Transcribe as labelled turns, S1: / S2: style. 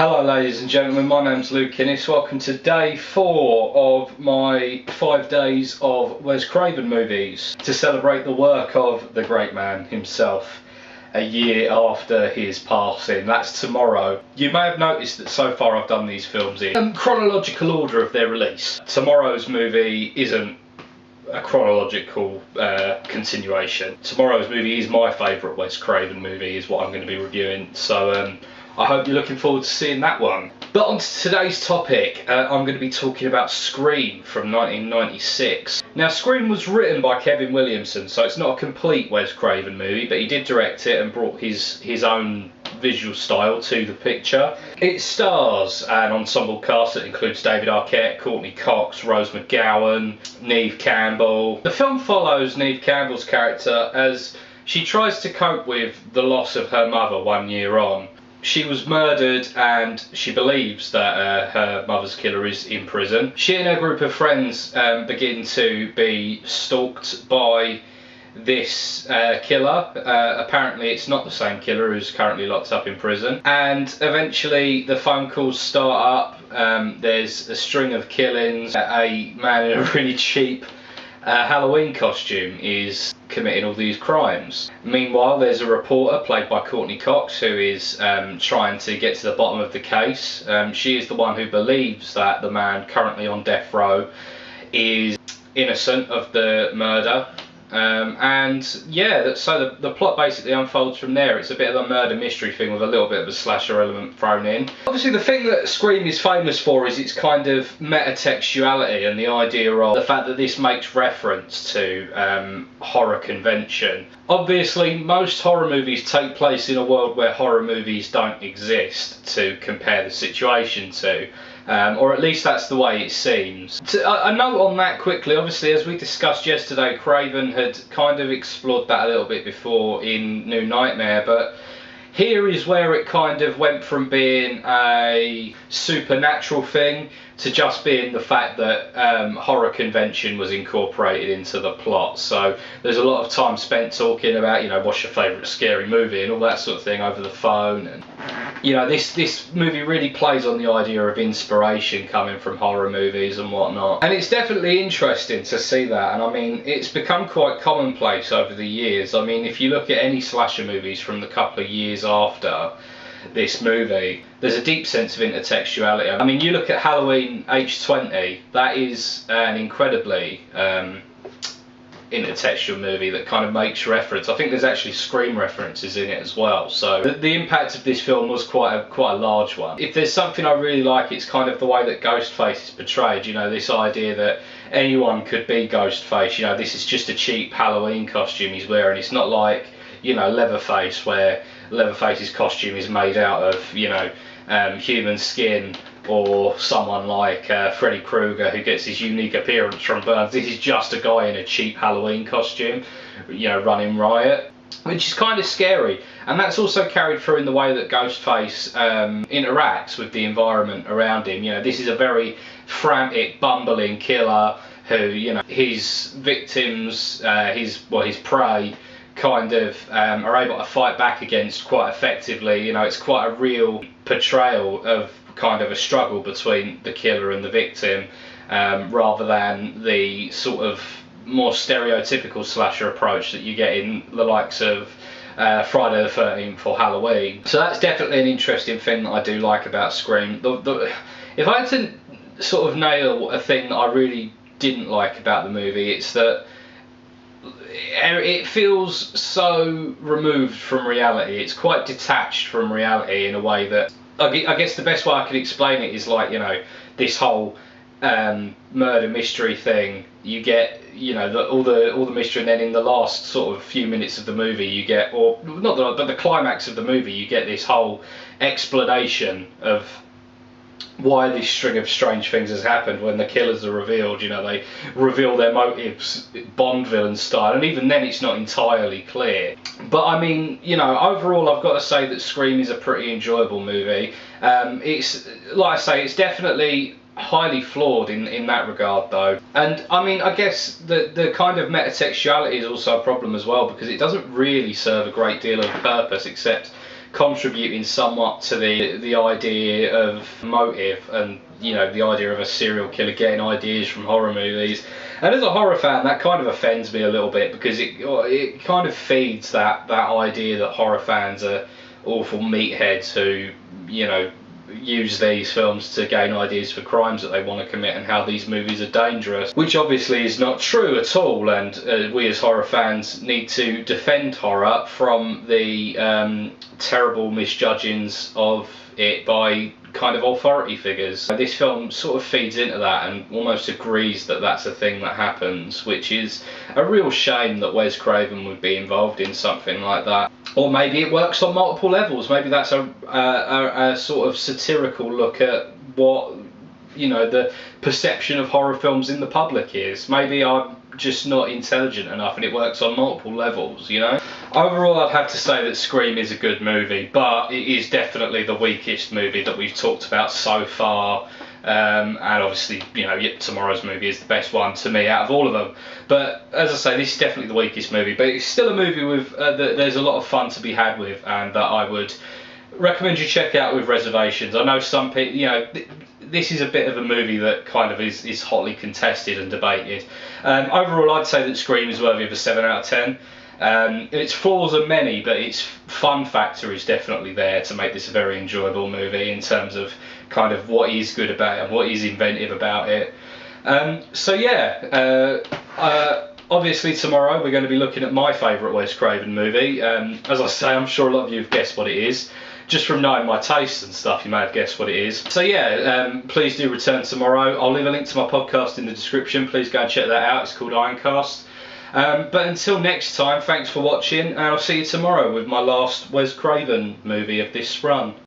S1: Hello ladies and gentlemen, my name's Luke Innes. Welcome to day 4 of my 5 days of Wes Craven movies to celebrate the work of the great man himself a year after his passing. That's tomorrow. You may have noticed that so far I've done these films in chronological order of their release. Tomorrow's movie isn't a chronological continuation. Tomorrow's movie is my favourite Wes Craven movie, is what I'm going to be reviewing, so I hope you're looking forward to seeing that one. But on to today's topic, I'm going to be talking about Scream from 1996. Now, Scream was written by Kevin Williamson, so it's not a complete Wes Craven movie, but he did direct it and brought his own visual style to the picture. It stars an ensemble cast that includes David Arquette, Courtney Cox, Rose McGowan, Neve Campbell. The film follows Neve Campbell's character as she tries to cope with the loss of her mother 1 year on. She was murdered and she believes that her mother's killer is in prison. She and her group of friends begin to be stalked by this killer. Apparently it's not the same killer who's currently locked up in prison. And eventually the phone calls start up. There's a string of killings. A man in a really cheap Halloween costume is committing all these crimes. Meanwhile, there's a reporter played by Courtney Cox who is trying to get to the bottom of the case. She is the one who believes that the man currently on death row is innocent of the murder. And yeah, so the plot basically unfolds from there. It's a bit of a murder mystery thing with a little bit of a slasher element thrown in. Obviously the thing that Scream is famous for is its kind of metatextuality and the idea of the fact that this makes reference to horror convention. Obviously most horror movies take place in a world where horror movies don't exist to compare the situation to. Or at least that's the way it seems. A note on that quickly, obviously as we discussed yesterday, Craven had kind of explored that a little bit before in New Nightmare, but here is where it kind of went from being a supernatural thing to just being the fact that horror convention was incorporated into the plot. So there's a lot of time spent talking about, you know, what's your favourite scary movie and all that sort of thing over the phone. And you know, this movie really plays on the idea of inspiration coming from horror movies and whatnot. And it's definitely interesting to see that. And I mean, it's become quite commonplace over the years. I mean, if you look at any slasher movies from the couple of years after this movie, there's a deep sense of intertextuality. I mean, you look at Halloween H20, that is an incredibly intertextual movie that kind of makes reference. I think there's actually Scream references in it as well. So the impact of this film was quite a large one. If there's something I really like, it's kind of the way that Ghostface is portrayed. You know, this idea that anyone could be Ghostface. You know, this is just a cheap Halloween costume he's wearing. It's not like, you know, Leatherface, where Leatherface's costume is made out of, you know, human skin, or someone like Freddy Krueger who gets his unique appearance from Burns. This is just a guy in a cheap Halloween costume, you know, running riot, which is kind of scary. And that's also carried through in the way that Ghostface interacts with the environment around him. You know, this is a very frantic, bumbling killer who, you know, his victims, his prey, kind of are able to fight back against quite effectively. You know, it's quite a real portrayal of kind of a struggle between the killer and the victim, rather than the sort of more stereotypical slasher approach that you get in the likes of Friday the 13th or Halloween. So that's definitely an interesting thing that I do like about Scream. If I had to sort of nail a thing that I really didn't like about the movie, it's that it feels so removed from reality. It's quite detached from reality in a way that, I guess the best way I could explain it is like, you know, this whole murder mystery thing. You get, you know, all the mystery, and then in the last sort of few minutes of the movie you get, or not but the climax of the movie, you get this whole explanation of why this string of strange things has happened when the killers are revealed. You know, they reveal their motives Bond villain style, and even then it's not entirely clear. But I mean, you know, overall I've got to say that Scream is a pretty enjoyable movie. It's, like I say, it's definitely highly flawed in that regard though. And I mean, I guess the kind of metatextuality is also a problem as well, because it doesn't really serve a great deal of purpose except contributing somewhat to the idea of motive, and you know, the idea of a serial killer getting ideas from horror movies. And as a horror fan, that kind of offends me a little bit, because it kind of feeds that idea that horror fans are awful meatheads who, you know, use these films to gain ideas for crimes that they want to commit, and how these movies are dangerous, which obviously is not true at all. And we as horror fans need to defend horror from the terrible misjudgings of it by kind of authority figures. This film sort of feeds into that and almost agrees that that's a thing that happens, which is a real shame that Wes Craven would be involved in something like that. Or maybe it works on multiple levels. Maybe that's a sort of satirical look at what, you know, the perception of horror films in the public is. Maybe I'm just not intelligent enough and it works on multiple levels, you know? Overall, I'd have to say that Scream is a good movie, but it is definitely the weakest movie that we've talked about so far. And obviously, you know, tomorrow's movie is the best one to me out of all of them. But as I say, this is definitely the weakest movie, but it's still a movie with that there's a lot of fun to be had with, and that I would recommend you check out with reservations. I know some people, you know, this is a bit of a movie that kind of is hotly contested and debated. Overall, I'd say that Scream is worthy of a 7 out of 10. Its flaws are many, but its fun factor is definitely there to make this a very enjoyable movie in terms of kind of what is good about it and what is inventive about it. So yeah, obviously tomorrow we're going to be looking at my favourite Wes Craven movie. As I say, I'm sure a lot of you have guessed what it is. Just from knowing my tastes and stuff, you may have guessed what it is. So yeah, please do return tomorrow. I'll leave a link to my podcast in the description. Please go and check that out. It's called Ironcast. But until next time, thanks for watching, and I'll see you tomorrow with my last Wes Craven movie of this run.